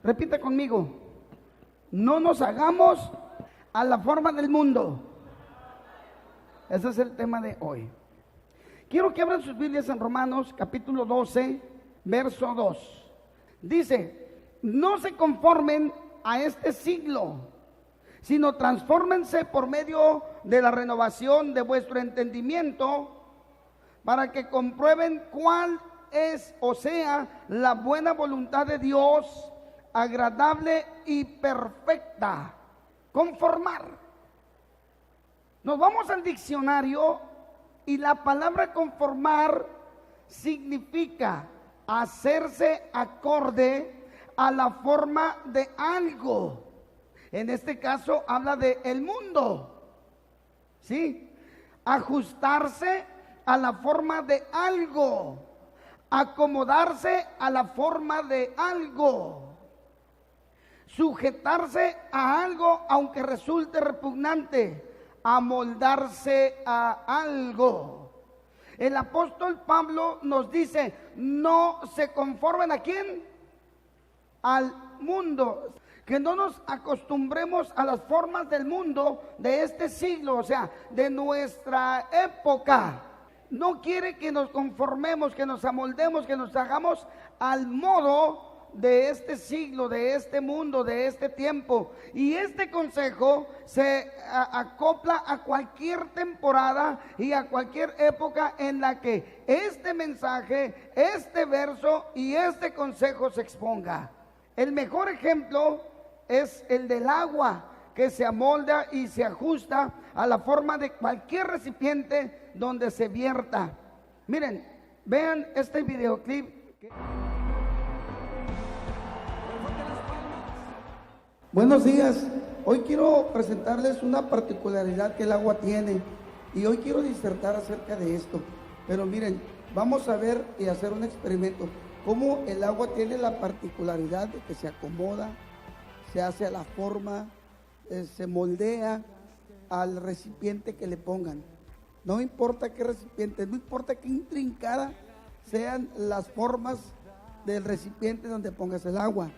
Repita conmigo: no nos hagamos a la forma del mundo. Ese es el tema de hoy. Quiero que abran sus Biblias en Romanos capítulo 12, verso 2. Dice: no se conformen a este siglo, sino transfórmense por medio de la renovación de vuestro entendimiento, para que comprueben cuál es, o sea, la buena voluntad de Dios, agradable y perfecta. Conformar. Nos vamos al diccionario y la palabra conformar significa hacerse acorde a la forma de algo. En este caso habla de el mundo, ¿sí? Ajustarse a la forma de algo, acomodarse a la forma de algo, sujetarse a algo aunque resulte repugnante, amoldarse a algo. El apóstol Pablo nos dice: no se conformen ¿a quién? Al mundo. Que no nos acostumbremos a las formas del mundo de este siglo, o sea, de nuestra época. No quiere que nos conformemos, que nos amoldemos, que nos hagamos al modo de este siglo, de este mundo, de este tiempo. Y este consejo se acopla a cualquier temporada y a cualquier época en la que este mensaje, este verso y este consejo se exponga. El mejor ejemplo es el del agua, que se amolda y se ajusta a la forma de cualquier recipiente donde se vierta. Miren, vean este videoclip. Buenos días. Hoy quiero presentarles una particularidad que el agua tiene, y hoy quiero disertar acerca de esto. Pero miren, vamos a ver y hacer un experimento. Cómo el agua tiene la particularidad de que se acomoda, se hace a la forma, se moldea al recipiente que le pongan. No importa qué recipiente, no importa qué intrincada sean las formas del recipiente donde pongas el agua,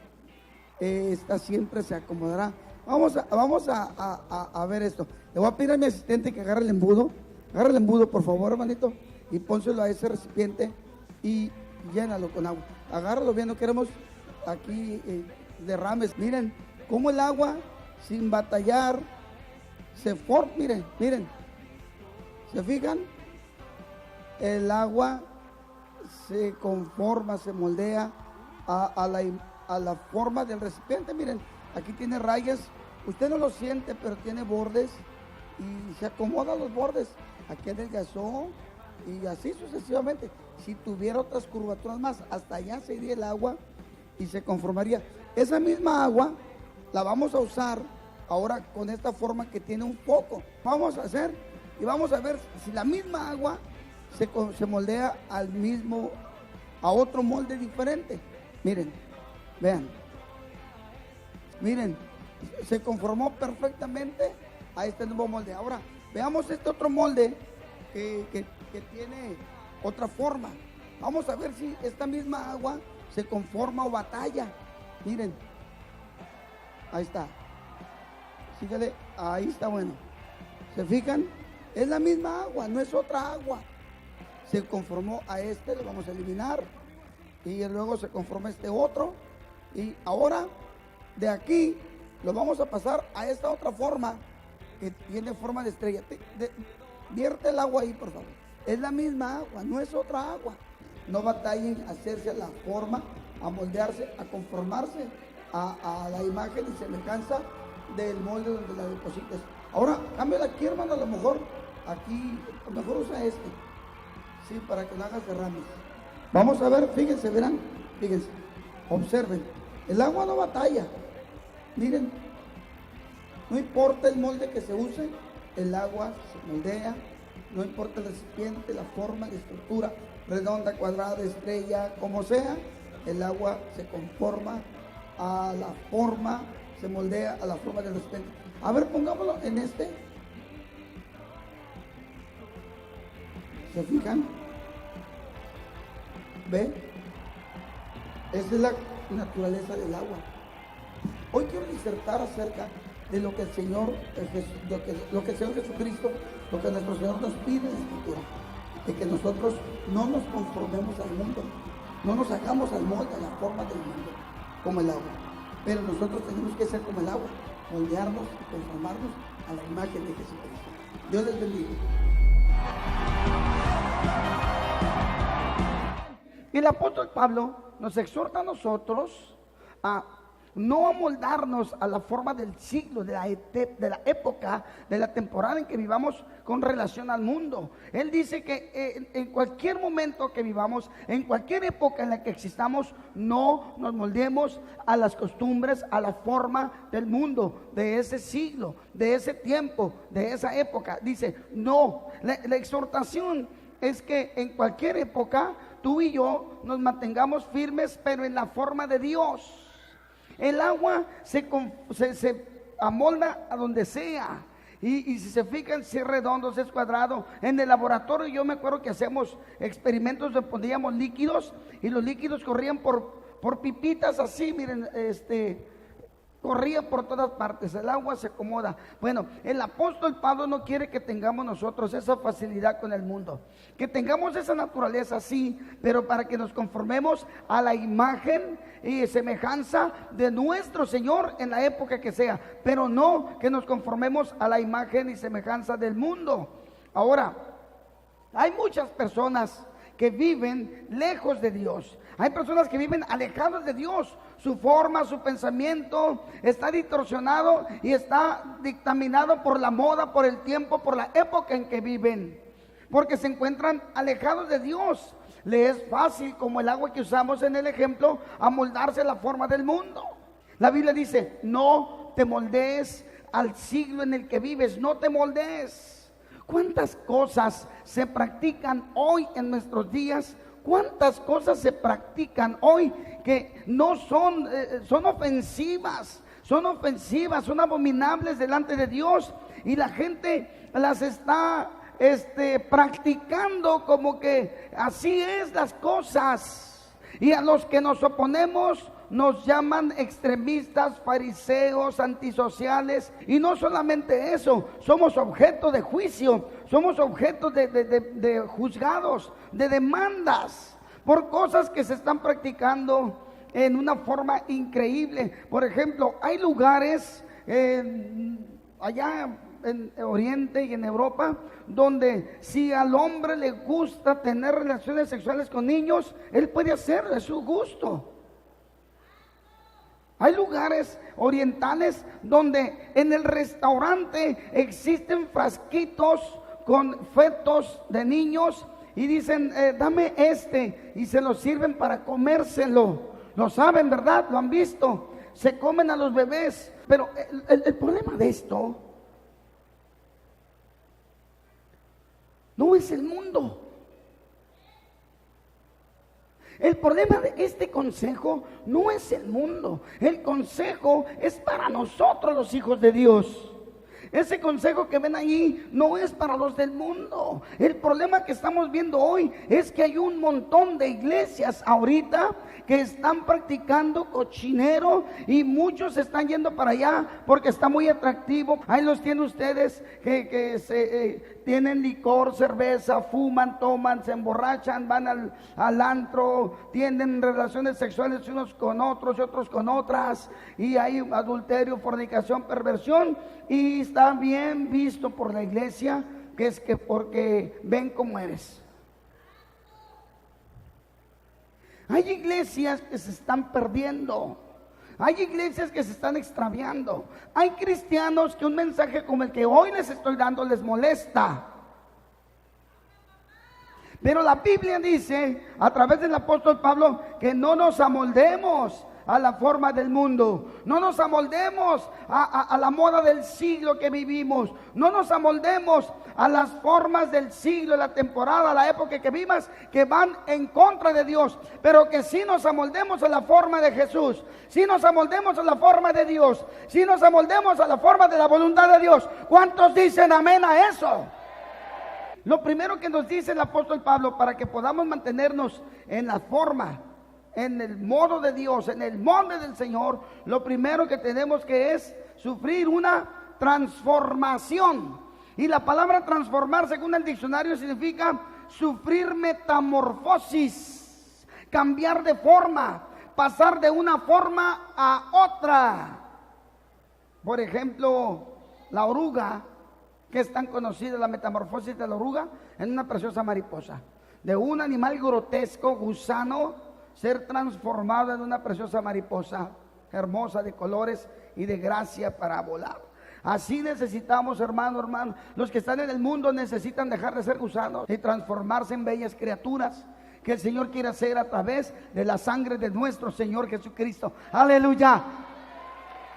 esta siempre se acomodará. Vamos a ver esto. Le voy a pedir a mi asistente que agarre el embudo, por favor, hermanito, y pónselo a ese recipiente y llénalo con agua. Agárralo bien, no queremos aquí derrames. Miren cómo el agua, sin batallar, se forma. Miren, ¿se fijan? El agua se conforma, se moldea a la forma del recipiente. Miren, aquí tiene rayas, usted no lo siente, pero tiene bordes y se acomoda a los bordes. Aquí adelgazó y así sucesivamente. Si tuviera otras curvaturas más, hasta allá se iría el agua y se conformaría. Esa misma agua la vamos a usar ahora con esta forma que tiene un foco. Vamos a hacer y vamos a ver si la misma agua se moldea a otro molde diferente. Miren, vean, miren, se conformó perfectamente a este nuevo molde. Ahora veamos este otro molde que tiene otra forma. Vamos a ver si esta misma agua se conforma o batalla. Miren, ahí está. Síguele, ahí está. Bueno, ¿se fijan? Es la misma agua, no es otra agua. Se conformó a este, lo vamos a eliminar, y luego se conforma este otro, y ahora de aquí lo vamos a pasar a esta otra forma que tiene forma de estrella. Vierte el agua ahí, por favor. Es la misma agua, no es otra agua. No batallen a hacerse a la forma, a moldearse, a conformarse a la imagen y semejanza del molde donde la deposites. Ahora, cámbiala aquí, hermano, a lo mejor aquí, a lo mejor usa este, sí, para que no hagas derrames. Vamos a ver, fíjense, verán, fíjense, observen, el agua no batalla. Miren, no importa el molde que se use, el agua se moldea. No importa el recipiente, la forma, la estructura, redonda, cuadrada, estrella, como sea, el agua se conforma a la forma, se moldea a la forma del recipiente. A ver, pongámoslo en este. ¿Se fijan? ¿Ve? Esa es la naturaleza del agua. Hoy quiero disertar acerca de lo que el Señor, lo que el Señor Jesucristo, lo que nuestro Señor nos pide en la Escritura, de que nosotros no nos conformemos al mundo, no nos hagamos al molde, a la forma del mundo, como el agua, pero nosotros tenemos que ser como el agua, moldearnos y conformarnos a la imagen de Jesucristo. Dios les bendiga. Y el apóstol Pablo nos exhorta a nosotros a no amoldarnos a la forma del siglo, de la época, de la temporada en que vivamos con relación al mundo. Él dice que en cualquier momento que vivamos, en cualquier época en la que existamos, no nos moldemos a las costumbres, a la forma del mundo, de ese siglo, de ese tiempo, de esa época. Dice, no, la exhortación es que en cualquier época tú y yo nos mantengamos firmes, pero en la forma de Dios. El agua se amolda a donde sea. Y si se fijan, si es redondo, si es cuadrado. En el laboratorio yo me acuerdo que hacemos experimentos donde poníamos líquidos y los líquidos corrían por pipitas así, miren, corría por todas partes, el agua se acomoda. Bueno, el apóstol Pablo no quiere que tengamos nosotros esa facilidad con el mundo, que tengamos esa naturaleza, sí, pero para que nos conformemos a la imagen y semejanza de nuestro Señor en la época que sea, pero no que nos conformemos a la imagen y semejanza del mundo. Ahora, hay muchas personas que viven lejos de Dios. Hay personas que viven alejadas de Dios. Su forma, su pensamiento está distorsionado y está dictaminado por la moda, por el tiempo, por la época en que viven, porque se encuentran alejados de Dios. Le es fácil, como el agua que usamos en el ejemplo, amoldarse a la forma del mundo. La Biblia dice, no te moldees al siglo en el que vives, no te moldees. ¿Cuántas cosas se practican hoy en nuestros días? ¿Cuántas cosas se practican hoy que no son ofensivas? Son ofensivas, son abominables delante de Dios, y la gente las está practicando como que así es las cosas. Y a los que nos oponemos nos llaman extremistas, fariseos, antisociales. Y no solamente eso, somos objeto de juicio, somos objeto de juzgados, de demandas, por cosas que se están practicando en una forma increíble. Por ejemplo, hay lugares allá en Oriente y en Europa, donde si al hombre le gusta tener relaciones sexuales con niños, él puede hacerlo, es su gusto. Hay lugares orientales donde en el restaurante existen frasquitos con fetos de niños y dicen, dame y se lo sirven para comérselo. Lo saben, ¿verdad? Lo han visto. Se comen a los bebés. Pero el problema de esto no es el mundo. El problema de este consejo no es el mundo. El consejo es para nosotros, los hijos de Dios. Ese consejo que ven ahí no es para los del mundo. El problema que estamos viendo hoy es que hay un montón de iglesias ahorita que están practicando cochinero, y muchos están yendo para allá porque está muy atractivo. Ahí los tienen ustedes que tienen licor, cerveza, fuman, toman, se emborrachan, van al antro, tienen relaciones sexuales unos con otros y otros con otras, y hay adulterio, fornicación, perversión, y está bien visto por la iglesia, que es que porque ven cómo eres. Hay iglesias que se están perdiendo. Hay iglesias que se están extraviando. Hay cristianos que un mensaje como el que hoy les estoy dando les molesta. Pero la Biblia dice, a través del apóstol Pablo, que no nos amoldemos a la forma del mundo. No nos amoldemos a la moda del siglo que vivimos. No nos amoldemos a las formas del siglo, la temporada, la época que vivas, que van en contra de Dios. Pero que sí nos amoldemos a la forma de Jesús. Sí nos amoldemos a la forma de Dios. Sí nos amoldemos a la forma de la voluntad de Dios. ¿Cuántos dicen amén a eso? Lo primero que nos dice el apóstol Pablo para que podamos mantenernos en la forma en el modo de Dios, en el molde del Señor, lo primero que tenemos que es sufrir una transformación. Y la palabra transformar, según el diccionario, significa sufrir metamorfosis, cambiar de forma, pasar de una forma a otra. Por ejemplo, la oruga, que es tan conocida, la metamorfosis de la oruga, en una preciosa mariposa. De un animal grotesco, gusano, ser transformado en una preciosa mariposa, hermosa, de colores y de gracia para volar. Así necesitamos, hermano, los que están en el mundo necesitan dejar de ser gusanos y transformarse en bellas criaturas que el Señor quiere hacer a través de la sangre de nuestro Señor Jesucristo. Aleluya.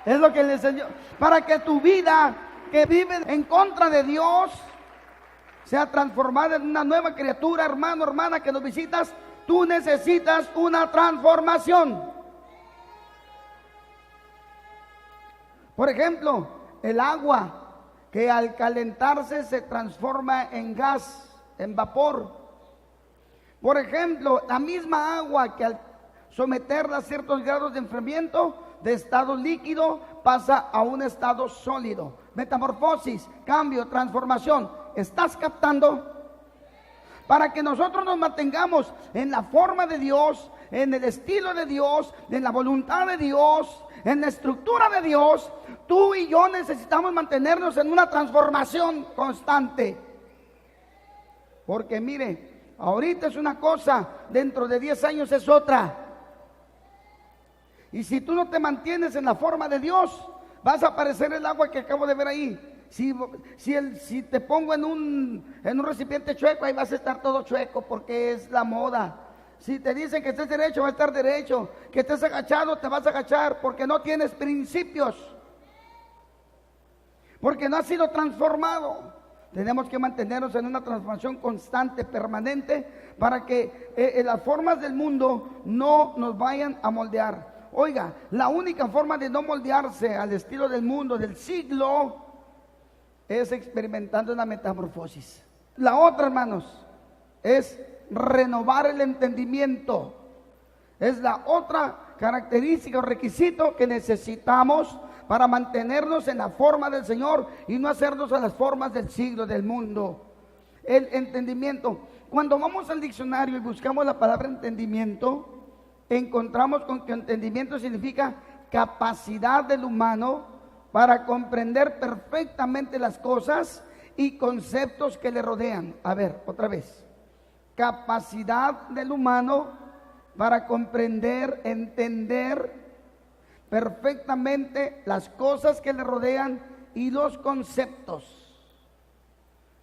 Es lo que le enseñó, para que tu vida, que vive en contra de Dios, sea transformada en una nueva criatura. Hermano, hermana, que nos visitas, tú necesitas una transformación. Por ejemplo, el agua, que al calentarse se transforma en gas, en vapor. Por ejemplo, la misma agua que al someterla a ciertos grados de enfriamiento, de estado líquido pasa a un estado sólido. Metamorfosis, cambio, transformación. ¿Estás captando? Para que nosotros nos mantengamos en la forma de Dios, en el estilo de Dios, en la voluntad de Dios, en la estructura de Dios, tú y yo necesitamos mantenernos en una transformación constante. Porque mire, ahorita es una cosa, dentro de 10 años es otra. Y si tú no te mantienes en la forma de Dios, vas a parecer el agua que acabo de ver ahí. Si te pongo en un recipiente chueco, ahí vas a estar todo chueco porque es la moda. Si te dicen que estés derecho, vas a estar derecho. Que estés agachado, te vas a agachar porque no tienes principios. Porque no has sido transformado. Tenemos que mantenernos en una transformación constante, permanente, para que las formas del mundo no nos vayan a moldear. Oiga, la única forma de no moldearse al estilo del mundo, del siglo, es experimentando una metamorfosis. La otra, hermanos, es renovar el entendimiento. Es la otra característica o requisito que necesitamos para mantenernos en la forma del Señor y no hacernos a las formas del siglo, del mundo. El entendimiento. Cuando vamos al diccionario y buscamos la palabra entendimiento, encontramos con que entendimiento significa capacidad del humano para comprender perfectamente las cosas y conceptos que le rodean. A ver, otra vez. Capacidad del humano para comprender, entender perfectamente las cosas que le rodean y los conceptos.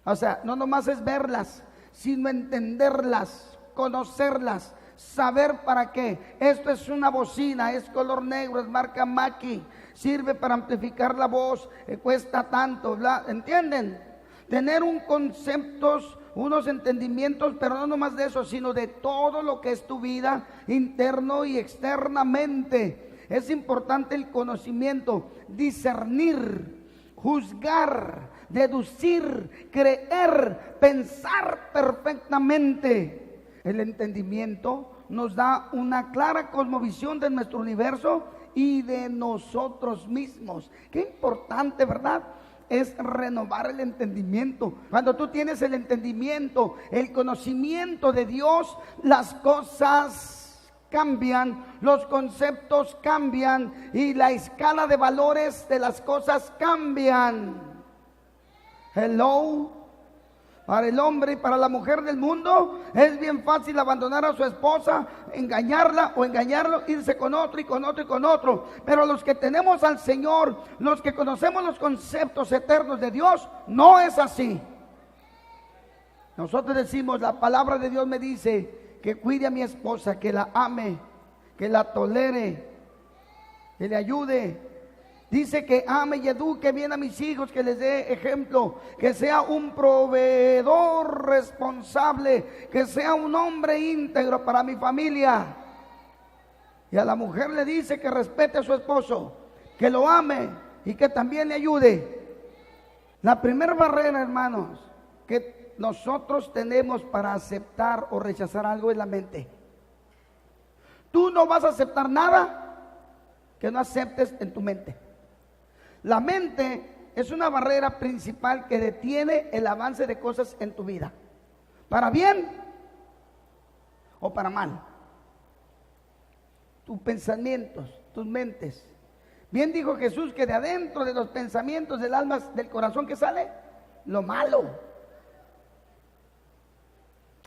O sea, no nomás es verlas, sino entenderlas, conocerlas, saber para qué. Esto es una bocina, es color negro, es marca Mackie, sirve para amplificar la voz, cuesta tanto, ¿entienden? Tener un conceptos, unos entendimientos, pero no nomás de eso, sino de todo lo que es tu vida, interno y externamente. Es importante el conocimiento, discernir, juzgar, deducir, creer, pensar perfectamente. El entendimiento nos da una clara cosmovisión de nuestro universo y de nosotros mismos. Qué importante, ¿verdad? Es renovar el entendimiento. Cuando tú tienes el entendimiento, el conocimiento de Dios, las cosas cambian, los conceptos cambian y la escala de valores de las cosas cambian. Hello. Para el hombre y para la mujer del mundo es bien fácil abandonar a su esposa, engañarla o engañarlo, irse con otro y con otro y con otro. Pero los que tenemos al Señor, los que conocemos los conceptos eternos de Dios, no es así. Nosotros decimos, la palabra de Dios me dice que cuide a mi esposa, que la ame, que la tolere, que le ayude. Dice que ame y eduque bien a mis hijos, que les dé ejemplo, que sea un proveedor responsable, que sea un hombre íntegro para mi familia. Y a la mujer le dice que respete a su esposo, que lo ame y que también le ayude. La primera barrera, hermanos, que nosotros tenemos para aceptar o rechazar algo es la mente. Tú no vas a aceptar nada que no aceptes en tu mente. La mente es una barrera principal que detiene el avance de cosas en tu vida, para bien o para mal. Tus pensamientos, tus mentes. Bien dijo Jesús que de adentro de los pensamientos del alma, del corazón, que sale lo malo.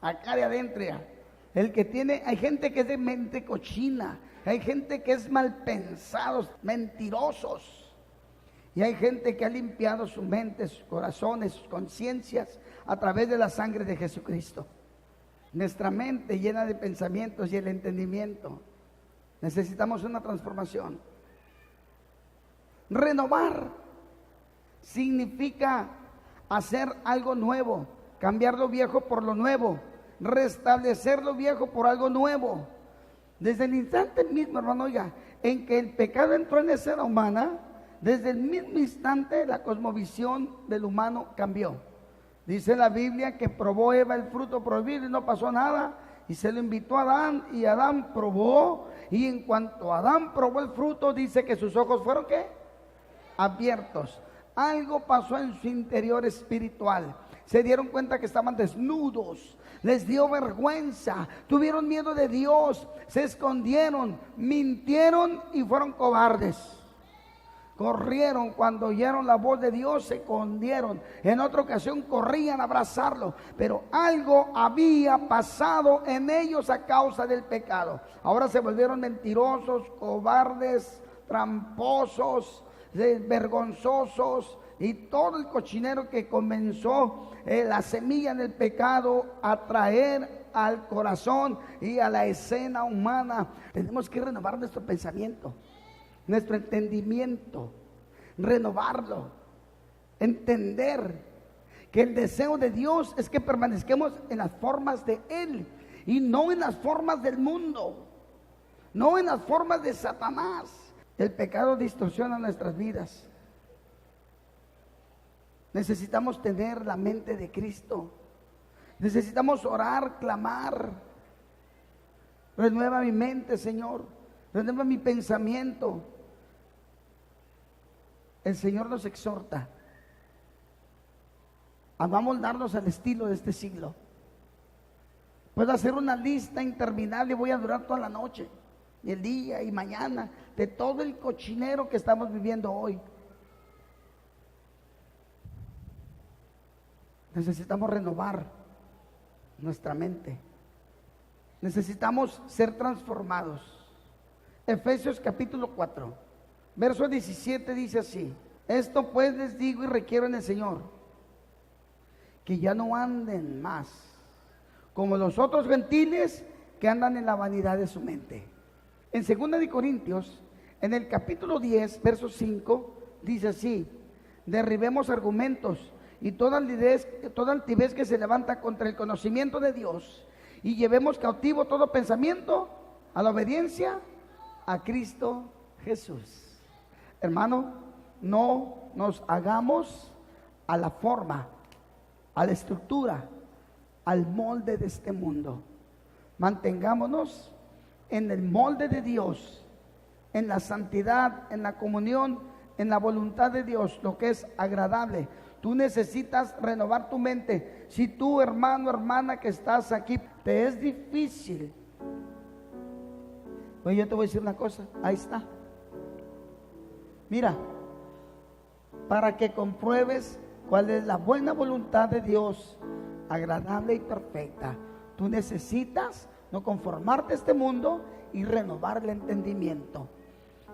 Acá de adentro ya. El que tiene, hay gente que es de mente cochina, hay gente que es mal pensados, mentirosos, y hay gente que ha limpiado sus mentes, sus corazones, sus conciencias a través de la sangre de Jesucristo. Nuestra mente llena de pensamientos y el entendimiento. Necesitamos una transformación. Renovar significa hacer algo nuevo, cambiar lo viejo por lo nuevo, restablecer lo viejo por algo nuevo. Desde el instante mismo, hermano, oiga, en que el pecado entró en la escena humana, desde el mismo instante la cosmovisión del humano cambió. Dice la Biblia que probó Eva el fruto prohibido y no pasó nada, y se lo invitó a Adán, y Adán probó, y en cuanto Adán probó el fruto, dice que sus ojos fueron ¿qué? Abiertos. Algo pasó en su interior espiritual. Se dieron cuenta que estaban desnudos, les dio vergüenza, tuvieron miedo de Dios, se escondieron, mintieron y fueron cobardes. Corrieron cuando oyeron la voz de Dios, se escondieron. En otra ocasión corrían a abrazarlo, pero algo había pasado en ellos a causa del pecado. Ahora se volvieron mentirosos, cobardes, tramposos, vergonzosos, y todo el cochinero que comenzó la semilla del pecado a traer al corazón y a la escena humana. Tenemos que renovar nuestro pensamiento, nuestro entendimiento, renovarlo, entender que el deseo de Dios es que permanezcamos en las formas de Él y no en las formas del mundo, no en las formas de Satanás. El pecado distorsiona nuestras vidas. Necesitamos tener la mente de Cristo. Necesitamos orar, clamar. Renueva mi mente, Señor. Renueva mi pensamiento. El Señor nos exhorta a no amoldarnos al estilo de este siglo. Puedo hacer una lista interminable y voy a durar toda la noche, y el día y mañana, de todo el cochinero que estamos viviendo hoy. Necesitamos renovar nuestra mente. Necesitamos ser transformados. Efesios capítulo 4, verso 17 dice así: esto pues les digo y requiero en el Señor, que ya no anden más como los otros gentiles que andan en la vanidad de su mente. En 2 de Corintios, en el capítulo 10, verso 5, dice así: derribemos argumentos y toda altivez que se levanta contra el conocimiento de Dios, y llevemos cautivo todo pensamiento a la obediencia a Cristo Jesús. Hermano, no nos hagamos a la forma, a la estructura, al molde de este mundo. Mantengámonos en el molde de Dios, en la santidad, en la comunión, en la voluntad de Dios, lo que es agradable. Tú necesitas renovar tu mente. Si tú, hermano, hermana que estás aquí, te es difícil, pues yo te voy a decir una cosa, ahí está. Mira, para que compruebes cuál es la buena voluntad de Dios, agradable y perfecta, tú necesitas no conformarte a este mundo y renovar el entendimiento.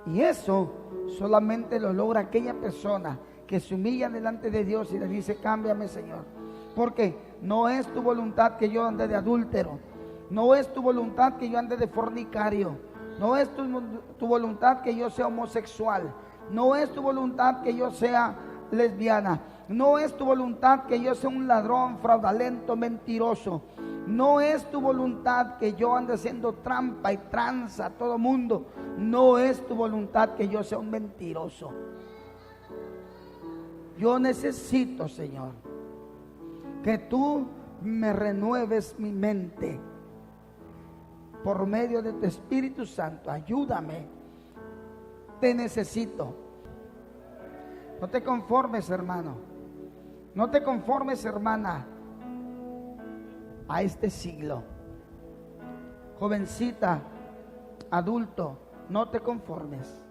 Y eso solamente lo logra aquella persona que se humilla delante de Dios y le dice: cámbiame, Señor, porque no es tu voluntad que yo ande de adúltero, no es tu voluntad que yo ande de fornicario, no es tu voluntad que yo sea homosexual, no es tu voluntad que yo sea lesbiana, no es tu voluntad que yo sea un ladrón, fraudulento, mentiroso, no es tu voluntad que yo ande haciendo trampa y tranza a todo mundo, no es tu voluntad que yo sea un mentiroso. Yo necesito, Señor, que tú me renueves mi mente, por medio de tu Espíritu Santo. Ayúdame, te necesito. No te conformes, hermano, no te conformes, hermana, a este siglo. Jovencita, adulto, no te conformes.